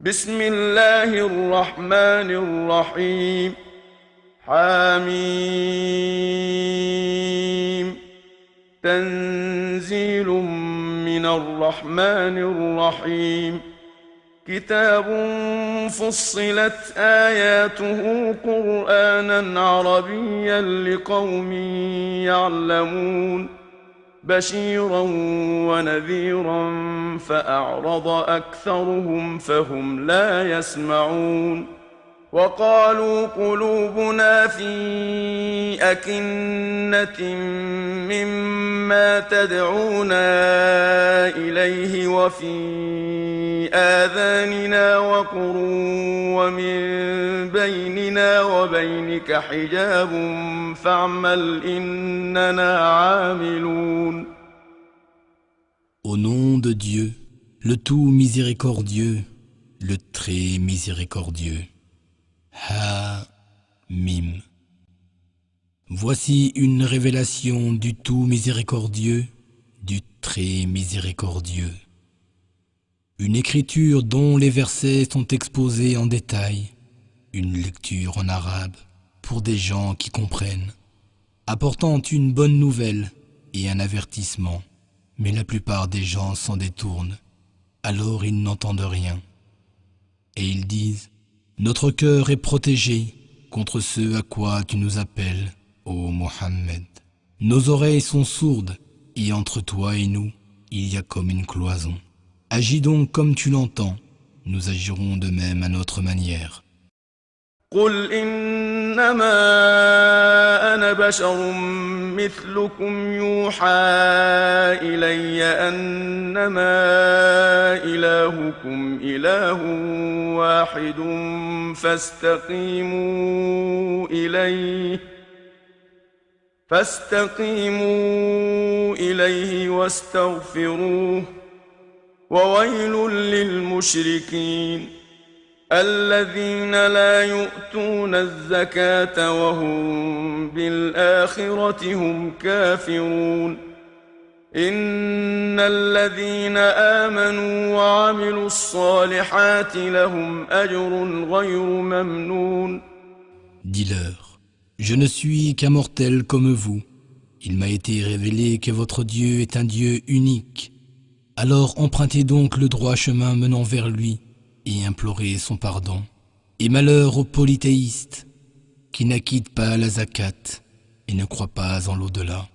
بسم الله الرحمن الرحيم. حميم. تنزيل من الرحمن الرحيم. كتاب فصلت آياته قرآنا عربيا لقوم يعلمون بشيرا ونذيرا فأعرض أكثرهم فهم لا يسمعون. وقالوا قلوبنا في أكنة مما تدعونا إليه وفي آذاننا وقر ومن بيننا وبينك حجاب فاعمل إننا عاملون. Au nom de Dieu, le tout miséricordieux, le très miséricordieux. Ha-Mim. Voici une révélation du tout miséricordieux, du très miséricordieux. Une écriture dont les versets sont exposés en détail, une lecture en arabe pour des gens qui comprennent, apportant une bonne nouvelle et un avertissement. Mais la plupart des gens s'en détournent, alors ils n'entendent rien. Et ils disent, notre cœur est protégé contre ce à quoi tu nous appelles, ô Mohammed. Nos oreilles sont sourdes, et entre toi et nous, il y a comme une cloison. Agis donc comme tu l'entends, nous agirons de même à notre manière. قل إنما أنا بشر مثلكم يوحى إلي أنما إلهكم إله واحد فاستقيموا إليه واستغفروه وويل للمشركين الذين لا يؤتون الزكاة وهم بالآخرة هم كافرون. إن الذين آمنوا وعملوا الصالحات لهم أجر غير ممنون. Dis-leur, je ne suis qu'un mortel comme vous. Il m'a été révélé que votre Dieu est un Dieu unique. Alors empruntez donc le droit chemin menant vers lui et implorez son pardon. Et malheur aux polythéistes qui n'acquittent pas la zakat et ne croient pas en l'au-delà.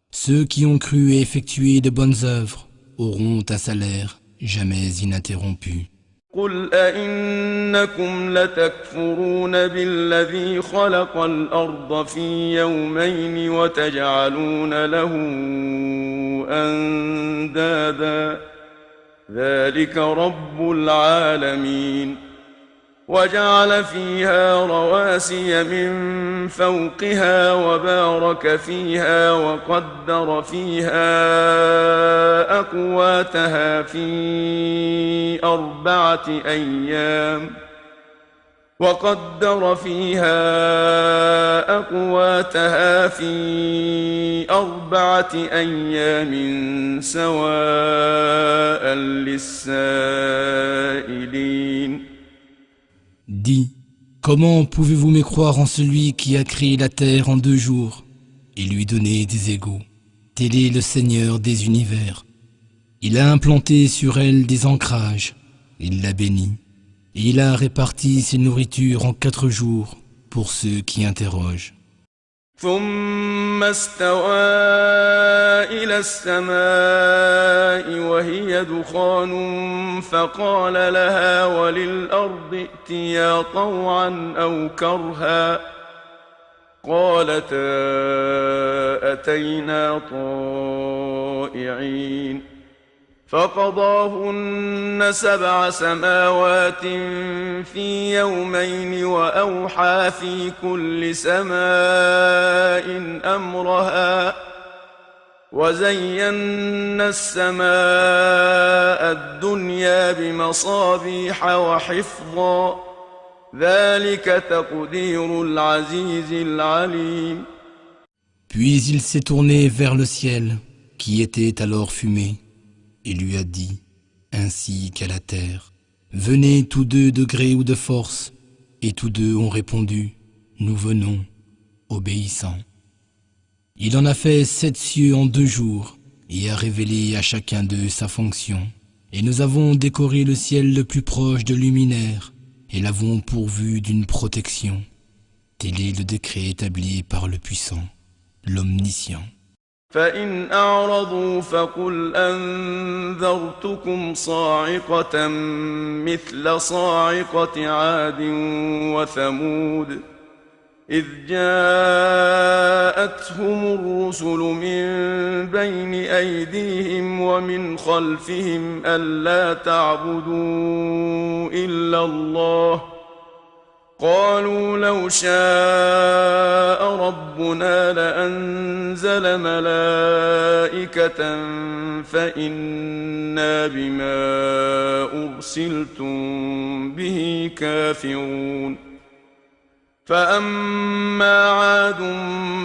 Ceux qui ont cru et effectué de bonnes œuvres auront un salaire jamais ininterrompu. قل أئنكم لتكفرون بالذي خلق الأرض في يومين وتجعلون له أندادا ذلك رب العالمين. وجعل فيها رواسي من فوقها وبارك فيها وقدر فيها أقواتها في أربعة أيام سواء للسائلين. Dis, comment pouvez-vous mécroire en celui qui a créé la terre en 2 jours et lui donné des égaux? Tel est le Seigneur des univers. Il a implanté sur elle des ancrages, il l'a bénie, et il a réparti ses nourritures en 4 jours pour ceux qui interrogent. ثم استوى إلى السماء وهي دخان فقال لها وللأرض ائتيا طوعا أو كرها قالتا أتينا طائعين. فقضاهن 7 سماوات في يومين وأوحى في كل سماء أمرها وزينا السماء الدنيا بمصابيح وحفظا ذلك تقدير العزيز العليم. Puis il s'est tourné vers le ciel, qui était alors fumé, et lui a dit, ainsi qu'à la terre, Venez tous deux de gré ou de force, et tous deux ont répondu, nous venons, obéissants. Il en a fait 7 cieux en 2 jours, et a révélé à chacun d'eux sa fonction. Et nous avons décoré le ciel le plus proche de luminaire, et l'avons pourvu d'une protection. Tel est le décret établi par le puissant, l'omniscient. فإن أعرضوا فقل أنذرتكم صاعقة مثل صاعقة عاد وثمود إذ جاءتهم الرسل من بين أيديهم ومن خلفهم ألا تعبدوا إلا الله قالوا لو شاء ربنا لأنزل ملائكة فإنا بما أرسلتم به كافرون فأما عاد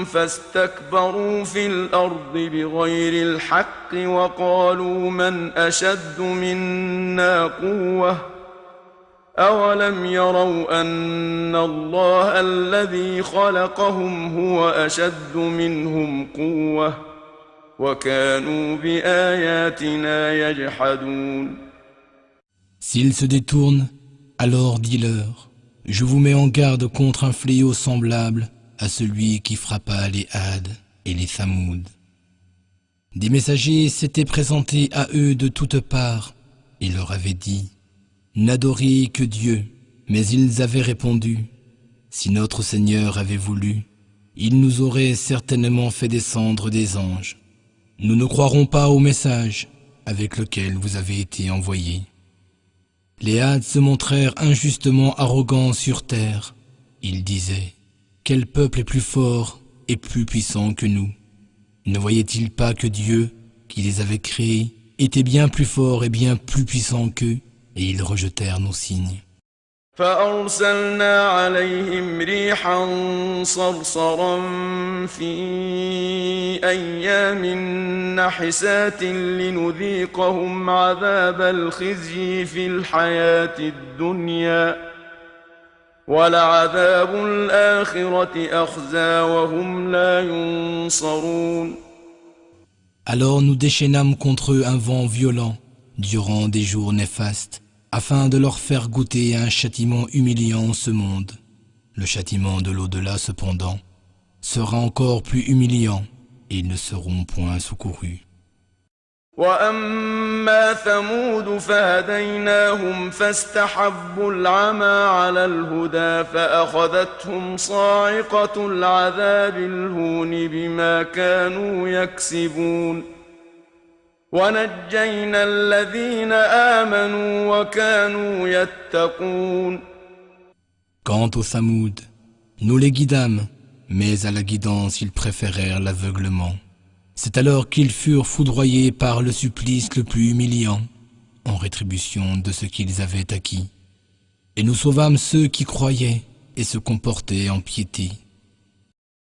فاستكبروا في الأرض بغير الحق وقالوا من أشد منا قوة أولم يروا أن الله الذي خلقهم هو أشد منهم قوة وكانوا بآياتنا يجحدون. S'ils se détournent, alors dis-leur, je vous mets en garde contre un fléau semblable à celui qui frappa les Had et les Thamoud. Des messagers s'étaient présentés à eux de toutes parts et leur avaient dit, n'adorez que Dieu, mais ils avaient répondu, si notre Seigneur avait voulu, il nous aurait certainement fait descendre des anges. Nous ne croirons pas au message avec lequel vous avez été envoyés. Les Had se montrèrent injustement arrogants sur terre. Ils disaient, quel peuple est plus fort et plus puissant que nous? Ne voyaient-ils pas que Dieu, qui les avait créés, était bien plus fort et bien plus puissant qu'eux? Et ils rejetèrent nos signes. فأرسلنا عليهم ريحا صرصرا في أيام نحسات لنذيقهم عذاب الخزي في الحياة الدنيا ولعذاب الآخرة أخزى وهم لا ينصرون. Alors nous déchaînâmes contre eux un vent violent durant des jours néfastes, afin de leur faire goûter un châtiment humiliant en ce monde. Le châtiment de l'au-delà, cependant, sera encore plus humiliant, et ils ne seront point secourus. وأما ثمود فهديناهم فاستحبوا العمى على الهدى فأخذتهم صاعقة العذاب الهون بما كانوا يكسبون ونجينا الذين آمنوا وكانوا يتقون. Quant aux Thamoud, nous les guidâmes, mais à la guidance ils préférèrent l'aveuglement. C'est alors qu'ils furent foudroyés par le supplice le plus humiliant, en rétribution de ce qu'ils avaient acquis. Et nous sauvâmes ceux qui croyaient et se comportaient en piété.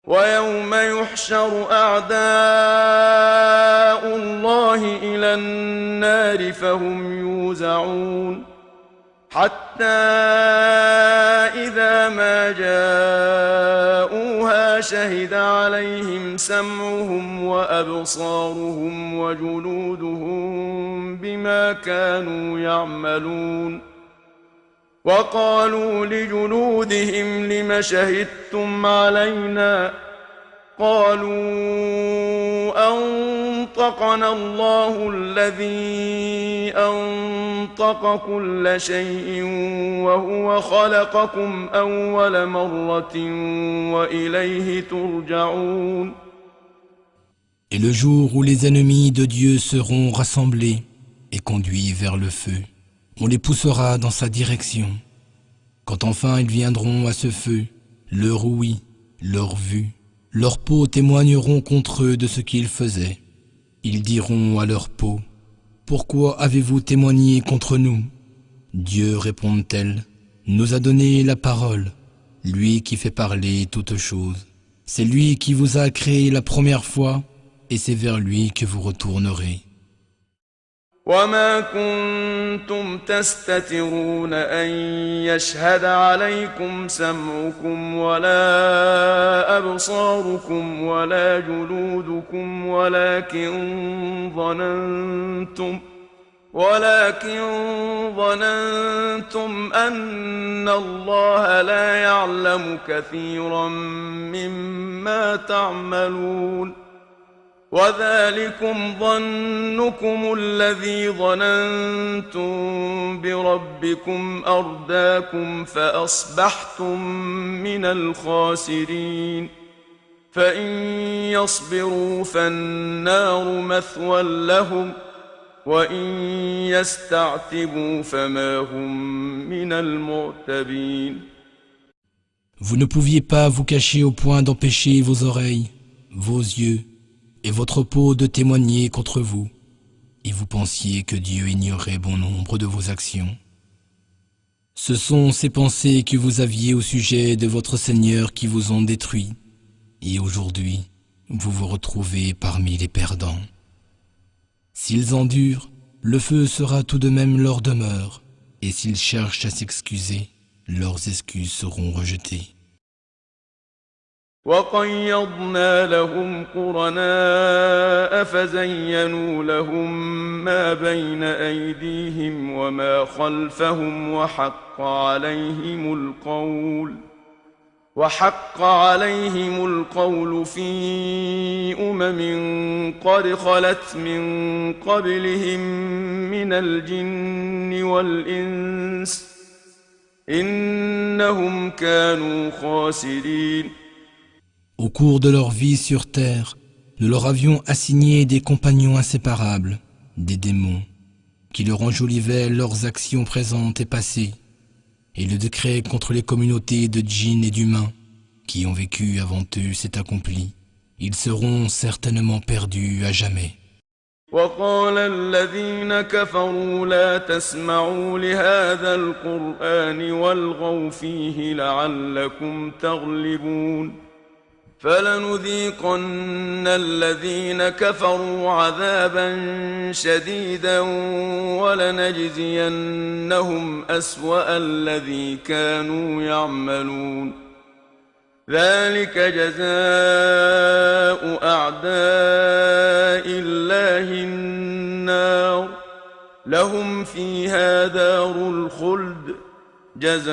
ويوم يحشر أعداء الله إلى النار فهم يوزعون حتى إذا ما جاءوها شهد عليهم سمعهم وأبصارهم وجلودهم بما كانوا يعملون وقالوا لجلودهم لم شهدتم علينا قالوا أنطقنا الله الذي أنطق كل شيء وهو خلقكم أول مرة وإليه ترجعون. Et le jour où les ennemis de Dieu seront rassemblés et conduits vers le feu, on les poussera dans sa direction. Quand enfin ils viendront à ce feu, leur ouïe, leur vue, leur peau témoigneront contre eux de ce qu'ils faisaient. Ils diront à leur peau, « Pourquoi avez-vous témoigné contre nous ?» Dieu, répondent-elles, nous a donné la parole, lui qui fait parler toutes choses. C'est lui qui vous a créé la première fois, et c'est vers lui que vous retournerez. وما كنتم تستترون أن يشهد عليكم سمعكم ولا أبصاركم ولا جلودكم ولكن ظننتم أن الله لا يعلم كثيرا مما تعملون وذلكم ظنكم الذي ظننتم بربكم أرداكم فأصبحتم من الخاسرين فإن يصبروا فالنار مثوى لهم وإن يستعتبوا فما هم من المعتبين. Vous ne pouviez pas vous cacher au point d'empêcher vos oreilles, vos yeux et votre peau de témoigner contre vous, et vous pensiez que Dieu ignorait bon nombre de vos actions. Ce sont ces pensées que vous aviez au sujet de votre Seigneur qui vous ont détruit, et aujourd'hui, vous vous retrouvez parmi les perdants. S'ils endurent, le feu sera tout de même leur demeure, et s'ils cherchent à s'excuser, leurs excuses seront rejetées. وقيضنا لهم قرناء فزينوا لهم ما بين أيديهم وما خلفهم وحق عليهم القول في قد خلت من قبلهم من الجن والإنس إنهم كانوا خاسرين. Au cours de leur vie sur terre, nous leur avions assigné des compagnons inséparables, des démons, qui leur enjolivaient leurs actions présentes et passées, et le décret contre les communautés de djinns et d'humains qui ont vécu avant eux s'est accompli. Ils seront certainement perdus à jamais. وقال الذين كفروا لا تسمعوا لهذا القرآن والغوا فيه لعلكم تغلبون فلنذيقن الذين كفروا عذابا شديدا ولنجزينهم أسوأ الذي كانوا يعملون ذلك جزاء أعداء الله النار لهم فيها دار الخلد جزاء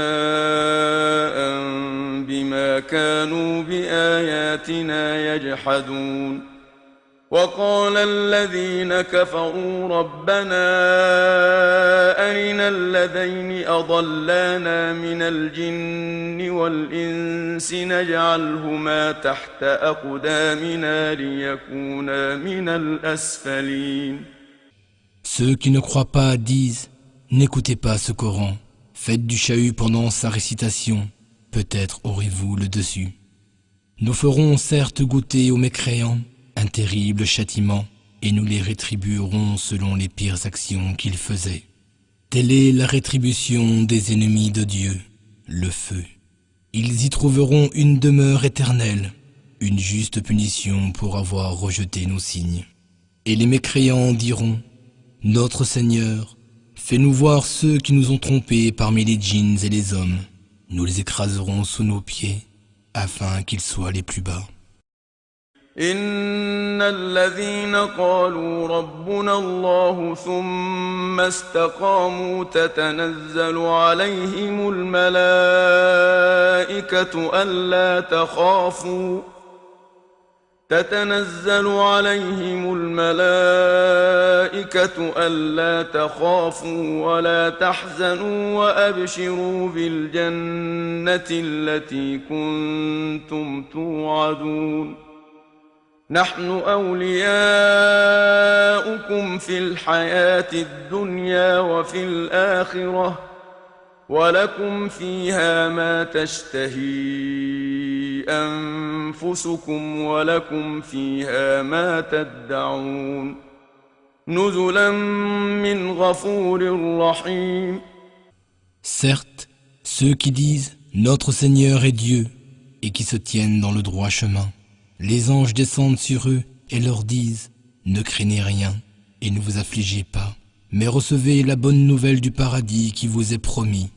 بما كانوا بآياتنا يجحدون وقال الذين كفروا ربنا أرنا الذين أضلانا من الجن والإنس نجعلهما تحت أقدامنا ليكونا من الأسفلين. Ceux qui ne croient pas disent « N'écoutez pas ce Coran, faites du chahut pendant sa récitation, peut-être aurez-vous le dessus. Nous ferons certes goûter aux mécréants un terrible châtiment, et nous les rétribuerons selon les pires actions qu'ils faisaient. Telle est la rétribution des ennemis de Dieu, le feu. Ils y trouveront une demeure éternelle, une juste punition pour avoir rejeté nos signes. Et les mécréants diront, « Notre Seigneur, fais-nous voir ceux qui nous ont trompés parmi les djinns et les hommes. Nous les écraserons sous nos pieds, afin qu'ils soient les plus bas. » إن الذين قالوا ربنا الله ثم استقاموا تتنزل عليهم الملائكة ألا تخافوا ولا تحزنوا وأبشروا بالجنة التي كنتم توعدون نحن أولياؤكم في الحياة الدنيا وفي الآخرة ولكم فيها ما تشتهي أنفسكم ولكم فيها ما تدعون نزلا من غفور رحيم. Certes, ceux qui disent « Notre Seigneur est Dieu » et qui se tiennent dans le droit chemin, les anges descendent sur eux et leur disent « Ne craignez rien et ne vous affligez pas. mais recevez la bonne nouvelle du paradis qui vous est promis.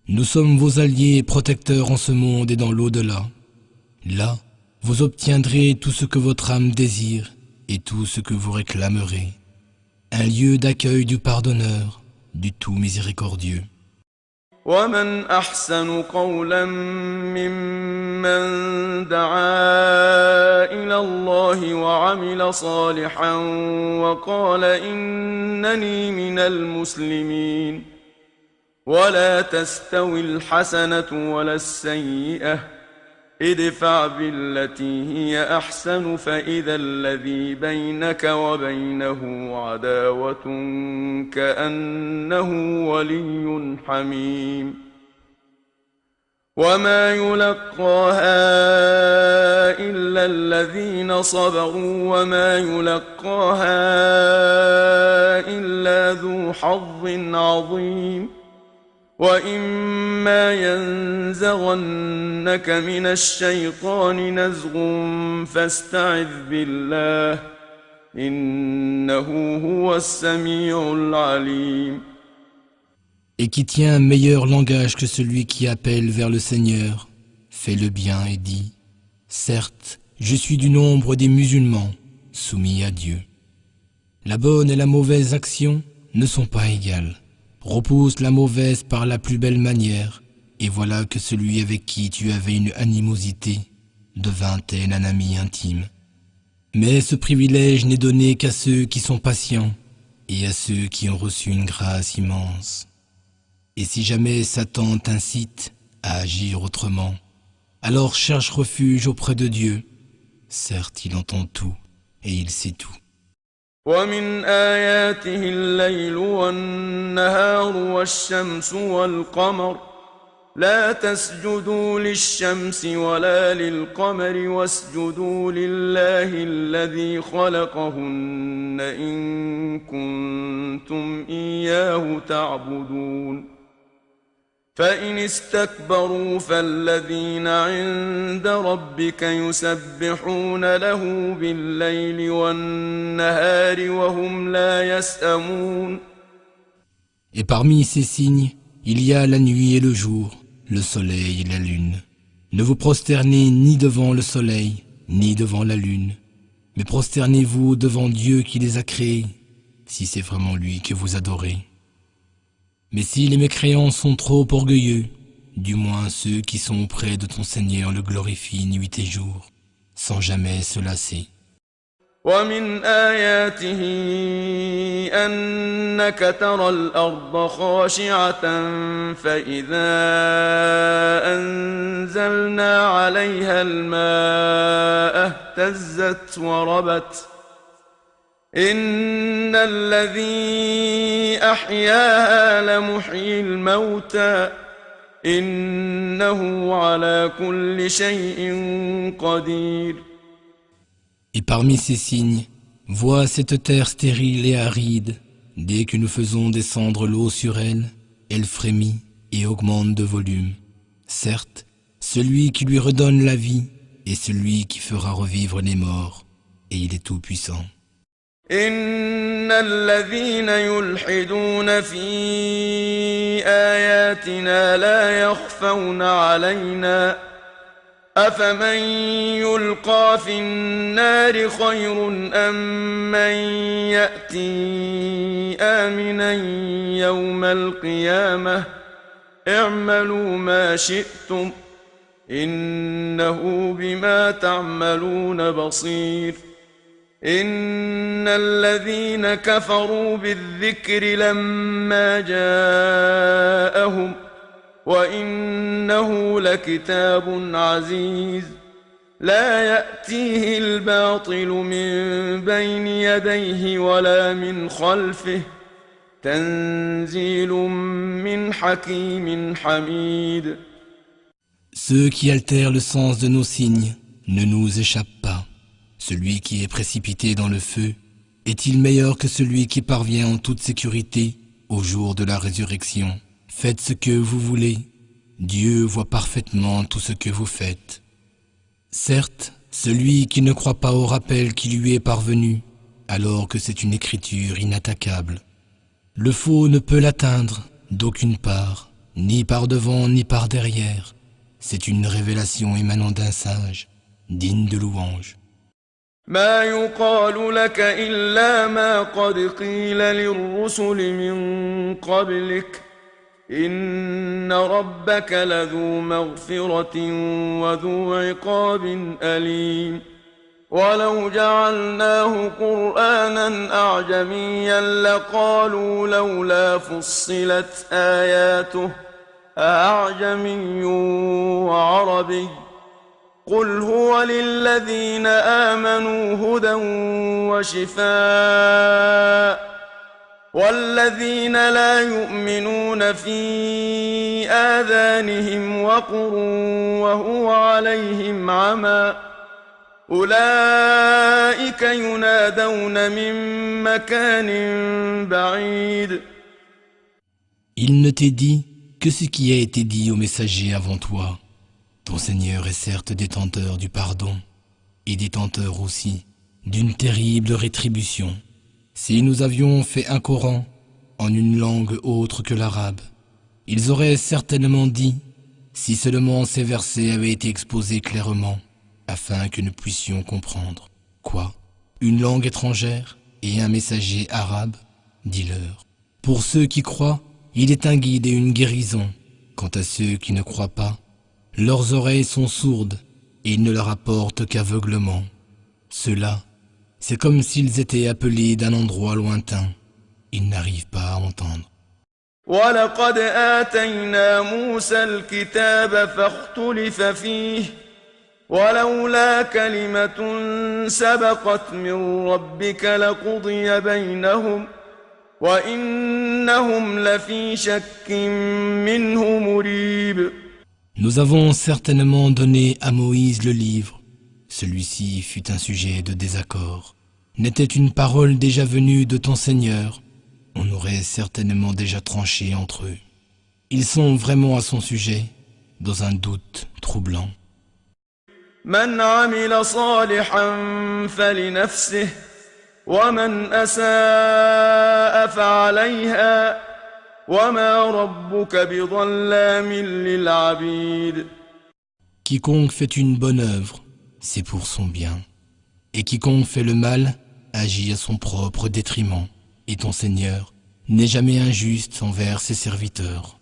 Nous sommes vos alliés et protecteurs en ce monde et dans l'au-delà. Là, vous obtiendrez tout ce que votre âme désire et tout ce que vous réclamerez. Un lieu d'accueil du pardonneur, du tout miséricordieux. ومن أحسن قولا ممن دعا إلى الله وعمل صالحا وقال إنني من المسلمين ولا تستوي الحسنة ولا السيئة ادفع بالتي هي أحسن فإذا الذي بينك وبينه عداوة كأنه ولي حميم وما يلقاها إلا الذين صبروا وما يلقاها إلا ذو حظ عظيم وإما ينزغنك من الشيطان نزغ فاستعذ بالله إنه هو السميع العليم. Et qui tient un meilleur langage que celui qui appelle vers le Seigneur, fait le bien et dit, certes, je suis du nombre des musulmans, soumis à Dieu. La bonne et la mauvaise action ne sont pas égales. Repousse la mauvaise par la plus belle manière, et voilà que celui avec qui tu avais une animosité devint-elle un ami intime. Mais ce privilège n'est donné qu'à ceux qui sont patients et à ceux qui ont reçu une grâce immense. Et si jamais Satan t'incite à agir autrement, alors cherche refuge auprès de Dieu. Certes, il entend tout et il sait tout. ومن آياته الليل والنهار والشمس والقمر لا تسجدوا للشمس ولا للقمر واسجدوا لله الذي خلقهن إن كنتم إياه تعبدون فإن استكبروا فالذين عند ربك يسبحون له بالليل والنهار وهم لا يسأمون. Et parmi ces signes, il y a la nuit et le jour, le soleil et la lune. Ne vous prosternez ni devant le soleil, ni devant la lune, mais prosternez-vous devant Dieu qui les a créés, si c'est vraiment lui que vous adorez. Mais si les mécréants sont trop orgueilleux, du moins ceux qui sont auprès de ton Seigneur le glorifient nuit et jour, sans jamais se lasser. ومن آياته أنك ترى الأرض خاشعة فإذا أنزلنا عليها الماء اهتزت وربت إن الذي أحياها لمحيي الموتى إنه على كل شيء قدير. Et parmi ces signes, vois cette terre stérile et aride. Dès que nous faisons descendre l'eau sur elle, elle frémit et augmente de volume. Certes, celui qui lui redonne la vie est celui qui fera revivre les morts, et il est tout-puissant. إن الذين يلحدون في آياتنا لا يخفون علينا أفمن يلقى في النار خير أم من يأتي آمنا يوم القيامة اعملوا ما شئتم إنه بما تعملون بصير. إن الذين كفروا بالذكر لما جاءهم وإنه لكتاب عزيز لا يأتيه الباطل من بين يديه ولا من خلفه تنزيل من حكيم حميد. Ceux qui altèrent le sens de nos signes ne nous échappent pas. Celui qui est précipité dans le feu est-il meilleur que celui qui parvient en toute sécurité au jour de la résurrection? Faites ce que vous voulez. Dieu voit parfaitement tout ce que vous faites. Certes, celui qui ne croit pas au rappel qui lui est parvenu, alors que c'est une écriture inattaquable, Le faux ne peut l'atteindre d'aucune part, ni par devant ni par derrière. C'est une révélation émanant d'un sage, digne de louange. ما يقال لك إلا ما قد قيل للرسل من قبلك إن ربك لذو مغفرة وذو عقاب أليم ولو جعلناه قرآنا أعجميا لقالوا لولا فصلت آياته أعجمي وعربي قل هو للذين آمنوا هدى وشفاء والذين لا يؤمنون في آذانهم وقر وهو عليهم عمى أولئك ينادون من مكان بعيد. Il ne t'est dit que ce qui a été dit aux messagers avant toi. Ton Seigneur est certes détenteur du pardon et détenteur aussi d'une terrible rétribution. Si nous avions fait un Coran en une langue autre que l'arabe, ils auraient certainement dit, si seulement ces versets avaient été exposés clairement, afin que nous puissions comprendre. Quoi? Une langue étrangère et un messager arabe? Dis-leur. Pour ceux qui croient, il est un guide et une guérison. Quant à ceux qui ne croient pas, leurs oreilles sont sourdes et ils ne leur apportent qu'aveuglement. Ceux-là, c'est comme s'ils étaient appelés d'un endroit lointain. Ils n'arrivent pas à entendre. وَلَقَدْ آتَيْنَا مُوسَى الْكِتَابَ فَاخْتُلِفَ فِيهِ وَلَوْلَا كَلِمَةٌ سَبَقَتْ مِنْ رَبِّكَ لَقُضِيَ بَيْنَهُمْ وَإِنَّهُمْ لَفِي شَكٍّ مِّنْهُ مُرِيبٍ. Nous avons certainement donné à Moïse le livre. Celui-ci fut un sujet de désaccord. N'était une parole déjà venue de ton Seigneur, on aurait certainement déjà tranché entre eux. Ils sont vraiment à son sujet, dans un doute troublant. من عمل صالحا فلنفسه ومن أساء فعليها وما ربك بظلام للعبيد. Quiconque fait une bonne œuvre, c'est pour son bien. Et quiconque fait le mal, agit à son propre détriment. Et ton Seigneur n'est jamais injuste envers ses serviteurs.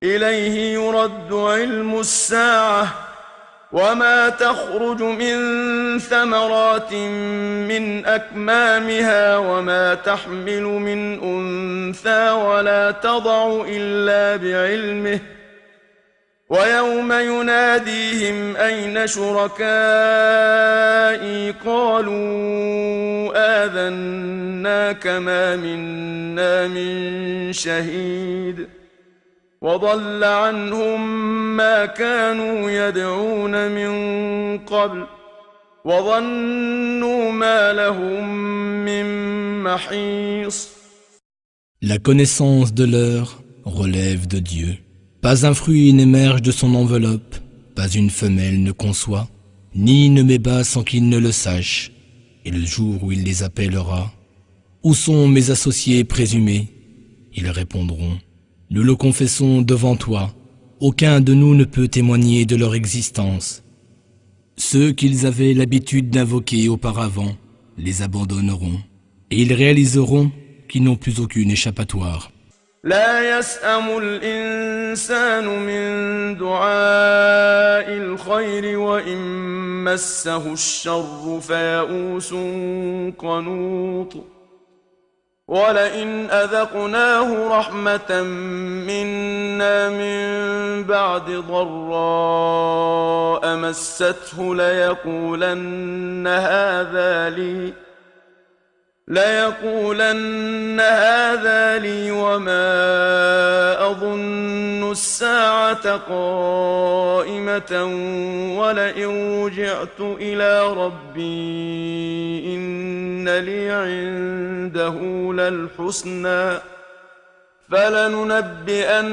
إليه يرد علم الساعة وما تخرج من ثمرات من أكمامها وما تحمل من أنثى ولا تضع إلا بعلمه ويوم يناديهم أين شركائي قالوا آذناك ما منا من شهيد وضل عنهم ما كانوا يدعون من قبل وظنوا ما لهم من محيص. La connaissance de l'heure relève de Dieu. Pas un fruit n'émerge de son enveloppe, pas une femelle ne conçoit, ni ne met bas sans qu'il ne le sache. Et le jour où il les appellera, où sont mes associés présumés? Ils répondront, nous le confessons devant toi, aucun de nous ne peut témoigner de leur existence. Ceux qu'ils avaient l'habitude d'invoquer auparavant les abandonneront, et ils réaliseront qu'ils n'ont plus aucune échappatoire. لا يسأم الإنسان من دعاء الخير وإن مسه الشر فيئوس قنوط ولئن أذقناه رحمة منا من بعد ضراء مسته ليقولن هذا لي وما أظن الساعة قائمة ولئن رجعت إلى ربي إن لي عنده للحسنى فلننبئن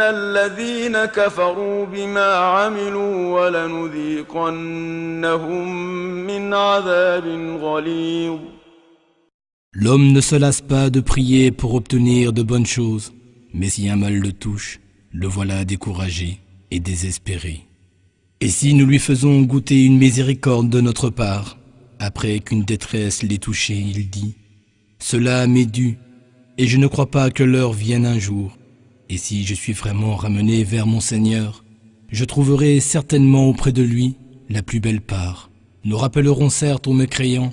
الذين كفروا بما عملوا ولنذيقنهم من عذاب غليظ. L'homme ne se lasse pas de prier pour obtenir de bonnes choses, mais si un mal le touche, le voilà découragé et désespéré. Et si nous lui faisons goûter une miséricorde de notre part, après qu'une détresse l'ait touché, il dit « Cela m'est dû, et je ne crois pas que l'heure vienne un jour. Et si je suis vraiment ramené vers mon Seigneur, je trouverai certainement auprès de lui la plus belle part. Nous rappellerons certes aux mécréants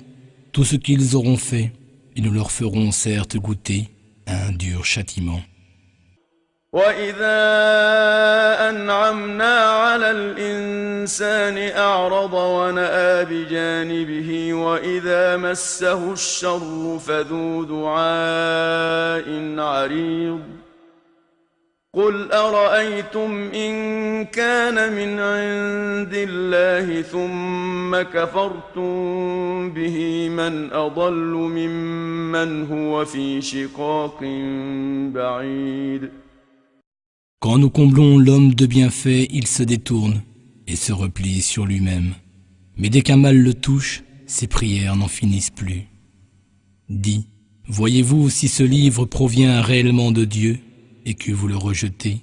tout ce qu'ils auront fait, et nous leur ferons certes goûter un dur châtiment. » وإذا أنعمنا على الإنسان أعرض ونأى بجانبه وإذا مسه الشر فذو دعاء عريض قل أرأيتم إن كان من عند الله ثم كفرتم به من أضل ممن هو في شقاق بعيد. Quand nous comblons l'homme de bienfaits, il se détourne et se replie sur lui-même. Mais dès qu'un mal le touche, ses prières n'en finissent plus. Dis, voyez-vous si ce livre provient réellement de Dieu et que vous le rejetez?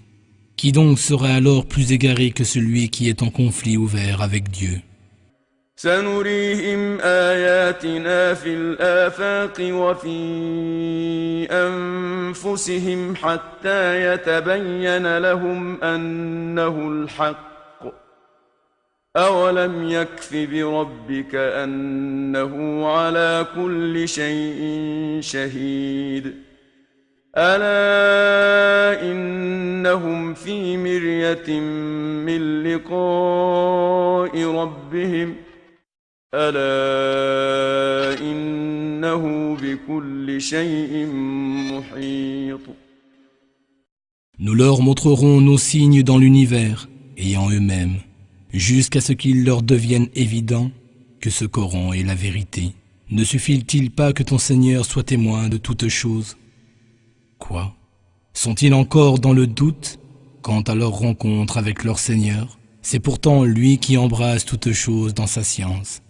Qui donc serait alors plus égaré que celui qui est en conflit ouvert avec Dieu? سنريهم آياتنا في الآفاق وفي أنفسهم حتى يتبين لهم أنه الحق أولم يكف بربك أنه على كل شيء شهيد ألا إنهم في مرية من لقاء ربهم ألا إنه بكل شيء محيط. Nous leur montrerons nos signes dans l'univers et en eux-mêmes, jusqu'à ce qu'il leur devienne évident que ce Coran est la vérité. Ne suffit-il pas que ton Seigneur soit témoin de toutes choses? Quoi? Sont-ils encore dans le doute quant à leur rencontre avec leur Seigneur? C'est pourtant lui qui embrasse toutes choses dans sa science.